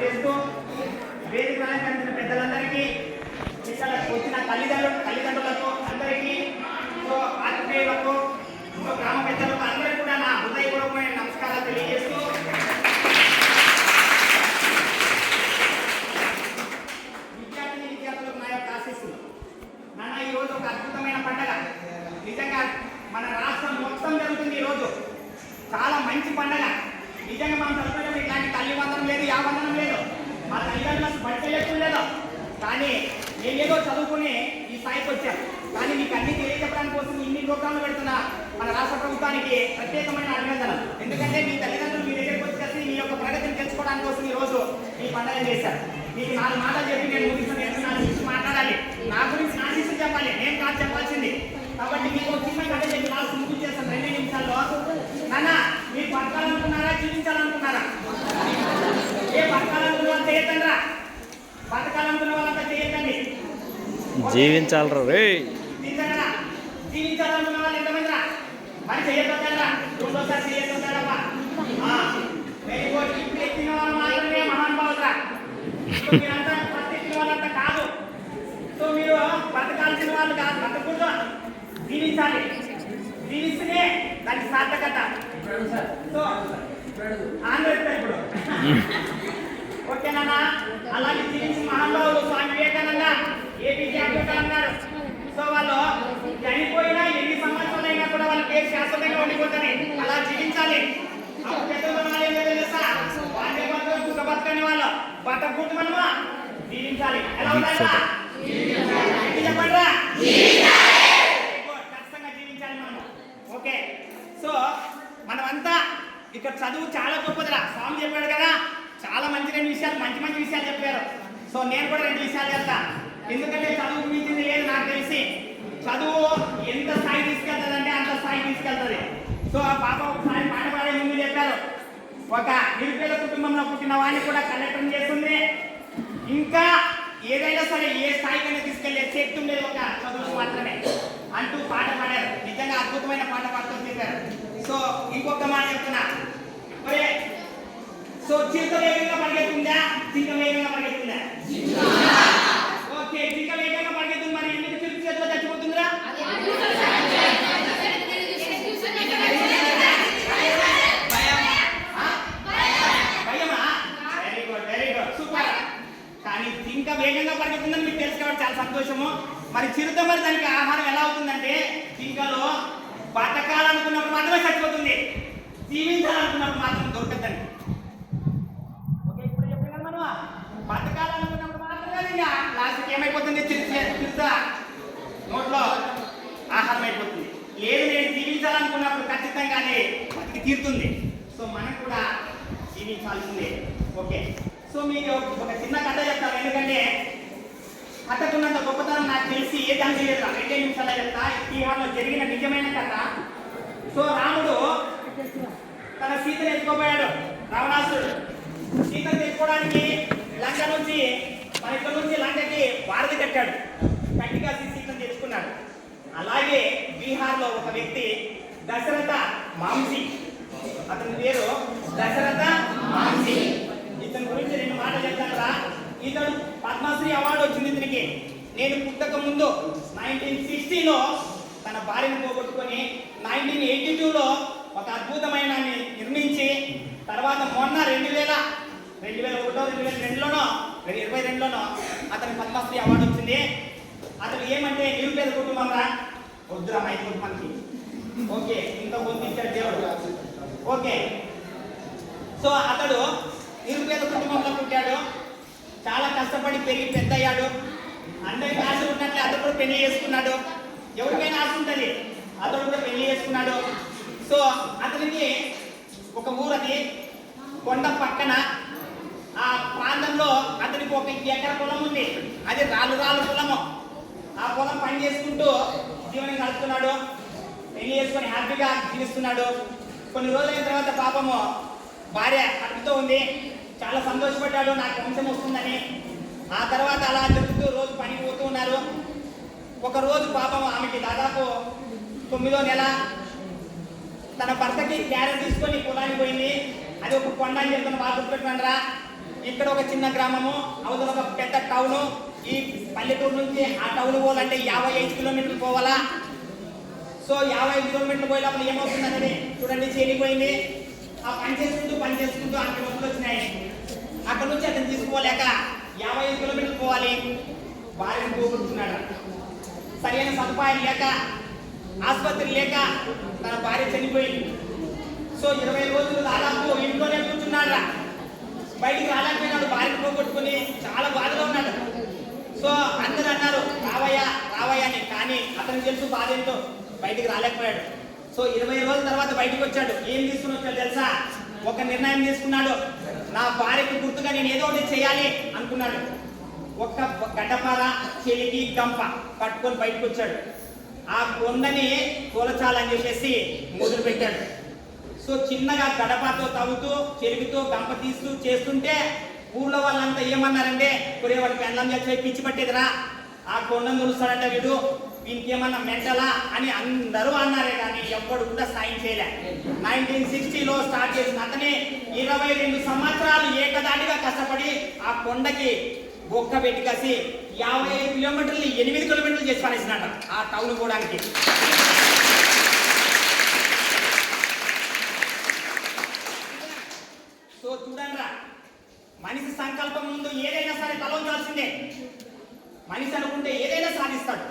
తెలియజేస్తూ వేదిక అలంకరించిన పెద్దలందరికీ, ఇక్కడ వచ్చిన తల్లిదండ్రులకు అందరికీ, ఆత్మీయులకు, గ్రామ పెద్దలకు అందరికీ కూడా నా హృదయపూర్వకమైన నమస్కారాలు తెలియజేస్తూ విద్యార్థులకు నా యొక్క ఆశీస్సులు. నాన్న, ఈరోజు ఒక అద్భుతమైన పండుగ. నిజంగా మన రాష్ట్రం మొత్తం జరుగుతుంది ఈరోజు. చాలా మంచి పండుగ. నిజంగా మనం చదువుకుంటే ఇట్లాంటి తల్లి వందనం లేదు, యా వందనం లేదు, మా తల్లిదండ్రులకు బట్టలు లేదు. కానీ నేనేదో చదువుకుని ఈ స్థాయికి వచ్చాను. కానీ మీకు అన్ని తెలియజెప్పడానికి కోసం ఇన్ని ప్రోగ్రాంలు పెడుతున్న మన రాష్ట్ర ప్రభుత్వానికి ప్రత్యేకమైన అభినందనలు. ఎందుకంటే మీ తల్లిదండ్రులు మీ దగ్గరికి వచ్చేసి మీ యొక్క ప్రగతిని తెలుసుకోవడానికి కోసం ఈరోజు ఈ పండుగ చేశారు. మీకు 4 మాటలు చెప్పి నేను ముగిస్తాను. నా గురించి మాట్లాడాలి, నా గురించి నా శిష్యులు చెప్పాలి, నేను కాదు చెప్పాల్సింది. కాబట్టి మీకు ఒక చిన్న కథ చెప్పి లాస్ట్ ముగించేస్తాను 2 నిమిషాల్లో. నాన్న, మీరు బతకాలనుకున్నారా, జీవించాలనుకున్నారా? ఏ బతకాలనుకున్న వాళ్ళు చేయొద్దండి రా, బతకాలనుకున్న వాళ్ళంతా చేయొద్దండి. జీవించాలరా రే, జీవించాలనుకున్న వాళ్ళు ఎంతమంది రా? మరి చేయొద్దండి. రెండోసారి చేయొద్దంటారమ్మా. Very good. ఇప్పుడు ఎక్కిన వాళ్ళు మాత్రమే మహానుభావులురా. మీరంతా ఫస్ట్ ఎక్కిన వాళ్ళంతా కాదు. సో మీరు బతకాల్సిన వాళ్ళు కాదు, బతకూడదు, జీవించాలి. జీవిస్తేనే దానికి సార్థకత. సో ఆంధ్రప్రదేశ్ ఇప్పుడు ఓకేనా? అలాగే జీవించిన మహానుభావులు స్వామి వివేకానంద, ఏపీజే అబ్దుల్ కలాం గారు. సో వాళ్ళు చనిపోయినా ఎన్ని సంవత్సరాలైనా కూడా వాళ్ళ పేరు శాశ్వతంగా ఉండిపోతుంది. అలా జీవించాలి. అప్పుడు పెద్దలు వాళ్ళు ఏం తెలుసా, వాళ్ళే బతకని వాళ్ళు బతకూడదు, మనమా జీవించాలి. ఎలా ఉంటాయి చెప్పండి రా, ఖచ్చితంగా జీవించాలి మనము. ఓకే, సో మనమంతా ఇక్కడ చదువు చాలా గొప్పదిరా. స్వామి చెప్పాడు కదా, చాలా మంచి 2 విషయాలు, మంచి విషయాలు చెప్పారు. సో నేను కూడా 2 విషయాలు చెప్తా. ఎందుకంటే చదువు మించింది లేదు నాకు తెలిసి. చదువు ఎంత స్థాయి తీసుకెళ్తుందంటే అంత స్థాయి తీసుకెళ్తుంది. సో ఆ పాప ఒకసారి పాట పాడే ముందు చెప్పారు, ఒక నిరుపేద కుటుంబంలో పుట్టిన వాడిని కూడా కలెక్టర్ చేస్తుంది. ఇంకా ఏదైనా సరే ఏ స్థాయికైనా తీసుకెళ్లే శక్తి ఉండేది ఒక చదువు మాత్రమే అంటూ పాట పాడారు. నిజంగా అద్భుతమైన పాట పాడుతూ చెప్పారు. సో ఇంకొక మాట చెప్తున్నా, మరి సో చిరుత వేగంగా పరిగెత్తుందా, జింక వేగంగా పరిగెత్తుందా? ఓకే, జింక వేగంగా పరిగెత్తుంది. మరి ఎందుకు చిరుత చేతిలో చచ్చిపోతుందిరా? భయమా? Very good, super. కానీ జింక వేగంగా పరిగెత్తుందని మీకు తెలుసు కాబట్టి చాలా సంతోషము. మరి చిరుత మరి దానికి ఆహారం ఎలా అవుతుందంటే, జింకలో బతకాలనుకున్నప్పుడు మాత్రమే చచ్చిపోతుంది, జీవించాలనుకున్నప్పుడు మాత్రం దొరకద్దండి. ఓకే, ఇప్పుడు చెప్పిన కదా మనం బతకాలనుకున్నప్పుడు మాత్రమే ఇంకా లాస్ట్కి ఏమైపోతుంది, చిరుత నోట్లో ఆహారం అయిపోతుంది. లేదు, నేను జీవించాలనుకున్నప్పుడు ఖచ్చితంగానే బతికి తీరుతుంది. సో మనం కూడా జీవించాల్సిందే. ఓకే, సో మీకు ఒక చిన్న కథ చెప్తాను. ఎందుకంటే కథకున్నంత గొప్పతనం నాకు తెలిసి ఏ దానికి లేదు. 2 నిమిషాలు చెప్తా. ఇతిహాసంలో జరిగిన నిజమైన కథ. సో రాముడు తన సీతను ఎత్తుకోపోయాడు. రావణాసురుడు సీతను తెచ్చుకోవడానికి లంక నుంచి మన ఇక్కడ నుంచి లంకకి వారధి కట్టాడు. గట్టిగా సీతను తెచ్చుకున్నాడు. అలాగే బీహార్లో ఒక వ్యక్తి దశరథ మాంసి, అతని పేరు దశరథ మాంసి. ఇతని గురించి 2 మాటలు చెప్తాను రా. ఇతడు పద్మశ్రీ అవార్డు వచ్చింది ఇతనికి. నేను పుట్టక ముందు 1960లో తన భార్యను పోగొట్టుకొని 1982లో ఒక అద్భుతమైన నిర్మించి, తర్వాత మొన్న 2001, 2022లోనో 2022లోనో అతనికి పద్మశ్రీ అవార్డు వచ్చింది. అతను ఏమంటే నిరుపేద కుటుంబం రా, వద్దురా మా కుటుంబానికి. ఓకే, ఇంకా పొందించాడు దేవుడు. ఓకే, సో అతడు నిరుపేద కుటుంబంలో పుట్టాడు. చాలా కష్టపడి పెరిగి పెద్దయ్యాడు. అందరికి ఆశ ఉన్నట్లే అతడు కూడా పెళ్లి చేసుకున్నాడు. ఎవరికైనా ఆశ ఉంటుంది, అతడు కూడా పెళ్లి చేసుకున్నాడు. సో అతనికి ఒక ఊరది కొండ పక్కన, ఆ ప్రాంతంలో అతనికి 1 ఎకర పొలం ఉంది. అది రాళ్ళు పొలము. ఆ పొలం పని చేసుకుంటూ జీవనం గడుపుతున్నాడు. పెళ్లి చేసుకొని హ్యాపీగా జీవిస్తున్నాడు. కొన్ని రోజులైన తర్వాత పాపము భార్య కడుపుతో ఉంది. చాలా సంతోషపడ్డాడు, నాకు వంశం వస్తుందని. ఆ తర్వాత అలా జరుగుతూ రోజు పనికి పోతూ ఉన్నారు. ఒక రోజు పాపం ఆమెకి దాదాపు 9వ నెల తన భర్తకి క్యారెట్ తీసుకొని పొలానికి పోయింది. అది ఒక కొండ అని చెప్తున్న బాగా గుర్తుపెట్టుకున్నారా. ఇక్కడ ఒక చిన్న గ్రామము, అవతల ఒక పెద్ద టౌను. ఈ పల్లెటూరు నుంచి ఆ టౌన్ పోవాలంటే 55 కిలోమీటర్లు పోవాలా. సో 55 కిలోమీటర్లు పోయే లోపల ఏమవుతుందంటే చూడండి, చేరిపోయింది. ఆ పని చేసుకుంటూ అక్కడ నొప్పులు వచ్చినాయి. అక్కడ నుంచి అతను తీసుకోలేక 55 కిలోమీటర్లు పోవాలి. భార్యను పోగొట్టుకున్నాడు. సరైన సదుపాయం లేక, ఆసుపత్రి లేక తన భార్య చనిపోయింది. సో 20 రోజులు దాదాపు ఇంట్లోనే కూర్చున్నాడు. బయటికి రాలేకపోయినాడు. భార్యను పోగొట్టుకుని చాలా బాధగా ఉన్నాడు. సో అందరూ అన్నారు రావయ్యా అని, కానీ అతనికి తెలుసు బాధ ఏంటో, బయటికి రాలేకపోయాడు. సో 20 రోజుల తర్వాత బయటికి వచ్చాడు. ఏం తీసుకుని వచ్చాడు తెలుసా? ఒక నిర్ణయం తీసుకున్నాడు. నా భార్యకు గుర్తుగా నేను ఏదో ఒకటి చేయాలి అనుకున్నాడు. ఒక్క గడ్డపార, చెలికి, గంప పట్టుకొని బయటకు వచ్చాడు. ఆ కొండని తోలచాలని చెప్పేసి మొదలు పెట్టాడు. సో చిన్నగా గడపతో తవ్వుతూ, చెలికితో గంప తీస్తూ చేస్తుంటే ఊళ్ళో వాళ్ళంతా ఏమన్నారంటే, కొరే వాడికి పెండ్లం చేసి పిచ్చి పట్టేదిరా, ఆ కొండను తొలుస్తాడంట వీడు, వీనికి ఏమన్నా మెంటలా అని అందరూ అన్నారే, కానీ ఎవ్వడు కూడా సాయం చేయలే. 1960లో స్టార్ట్ చేసిన అతనే 22 సంవత్సరాలు ఏకదాటిగా కష్టపడి ఆ కొండకి బొక్క పెట్టి కాసి 55 కిలోమీటర్లు 8 కిలోమీటర్లు చేసి పడేసినాడు ఆ టౌన్ పోవడానికి. సో చూడండిరా, మనిషి సంకల్పం ముందు ఏదైనా సరే తలొంచాల్సిందే. మనిషి అనుకుంటే ఏదైనా సాధిస్తాడు.